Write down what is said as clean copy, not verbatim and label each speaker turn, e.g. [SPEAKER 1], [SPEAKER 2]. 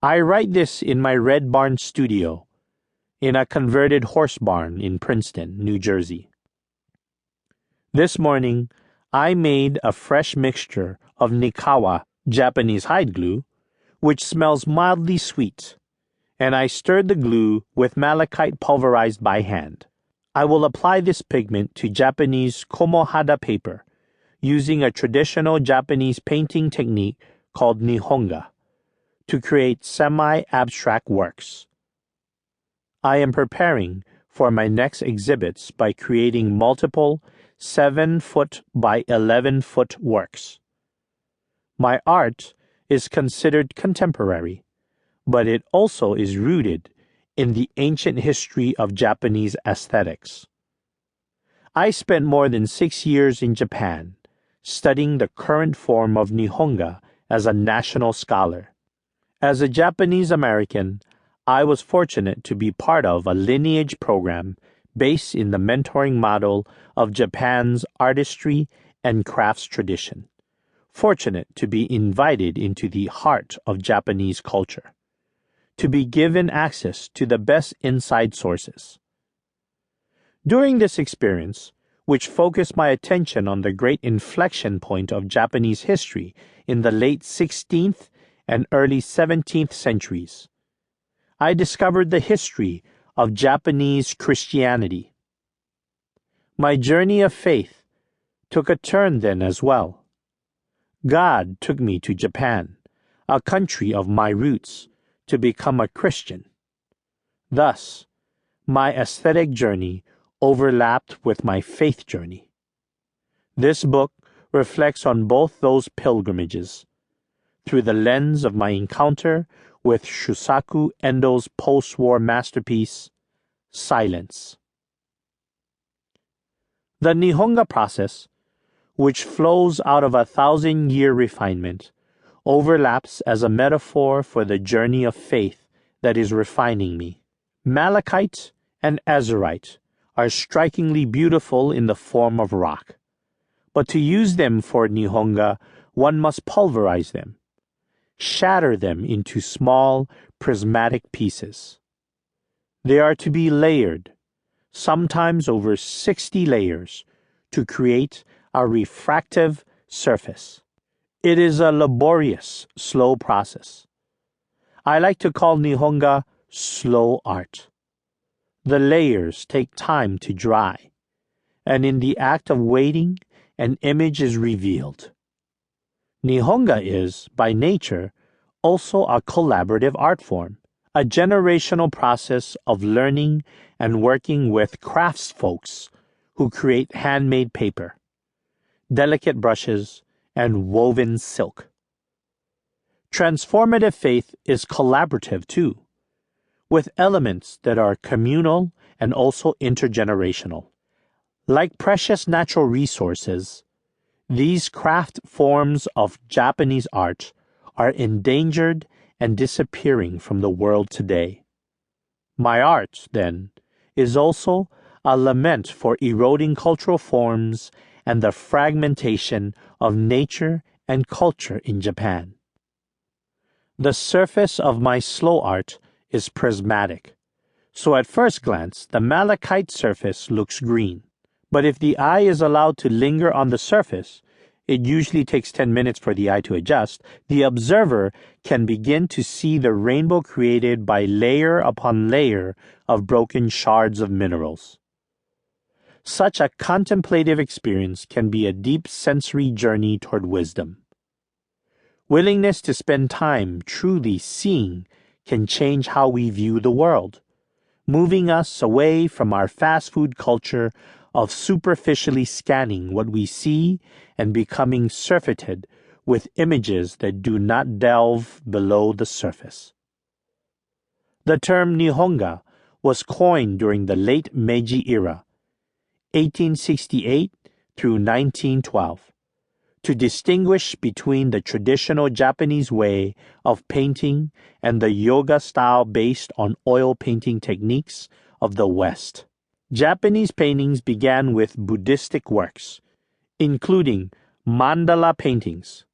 [SPEAKER 1] I write this in my Red Barn studio, in a converted horse barn in Princeton, New Jersey. This morning, I made a fresh mixture of Nikawa, Japanese hide glue, which smells mildly sweet, and I stirred the glue with malachite pulverized by hand. I will apply this pigment to Japanese komohada paper using a traditional Japanese painting technique called Nihonga to create semi-abstract works. I am preparing for my next exhibits by creating multiple 7-foot by 11-foot works. My art is considered contemporary, but it also is rooted in the ancient history of Japanese aesthetics. I spent more than 6 years in Japan studying the current form of Nihonga as a national scholar. As a Japanese American, I was fortunate to be part of a lineage program based in the mentoring model of Japan's artistry and crafts tradition, fortunate to be invited into the heart of Japanese culture, to be given access to the best inside sources. During this experience, which focused my attention on the great inflection point of Japanese history in the late 16th and early 17th centuries, I discovered the history of Japanese Christianity. My journey of faith took a turn then as well. God took me to Japan, a country of my roots, to become a Christian. Thus, my aesthetic journey overlapped with my faith journey. This book reflects on both those pilgrimages through the lens of my encounter with Shusaku Endo's post-war masterpiece, Silence. The Nihonga process, which flows out of a 1,000-year refinement, overlaps as a metaphor for the journey of faith that is refining me. Malachite and azurite are strikingly beautiful in the form of rock, but to use them for Nihonga, one must pulverize them, shatter them into small prismatic pieces. They are to be layered, sometimes over 60 layers, to create a refractive surface. It is a laborious, slow process. I like to call Nihonga slow art. The layers take time to dry, and in the act of waiting, an image is revealed. Nihonga is, by nature, also a collaborative art form, a generational process of learning and working with craftsfolks who create handmade paper, delicate brushes, and woven silk. Transformative faith is collaborative too, with elements that are communal and also intergenerational. Like precious natural resources, these craft forms of Japanese art are endangered and disappearing from the world today. My art, then, is also a lament for eroding cultural forms and the fragmentation of nature and culture in Japan. The surface of my slow art is prismatic, so at first glance the malachite surface looks green. But if the eye is allowed to linger on the surface, it usually takes 10 minutes for the eye to adjust, the observer can begin to see the rainbow created by layer upon layer of broken shards of minerals. Such a contemplative experience can be a deep sensory journey toward wisdom. Willingness to spend time truly seeing can change how we view the world, moving us away from our fast food culture of superficially scanning what we see and becoming surfeited with images that do not delve below the surface. The term Nihonga was coined during the late Meiji era, 1868 through 1912, to distinguish between the traditional Japanese way of painting and the yoga style based on oil painting techniques of the West. Japanese paintings began with Buddhistic works, including mandala paintings,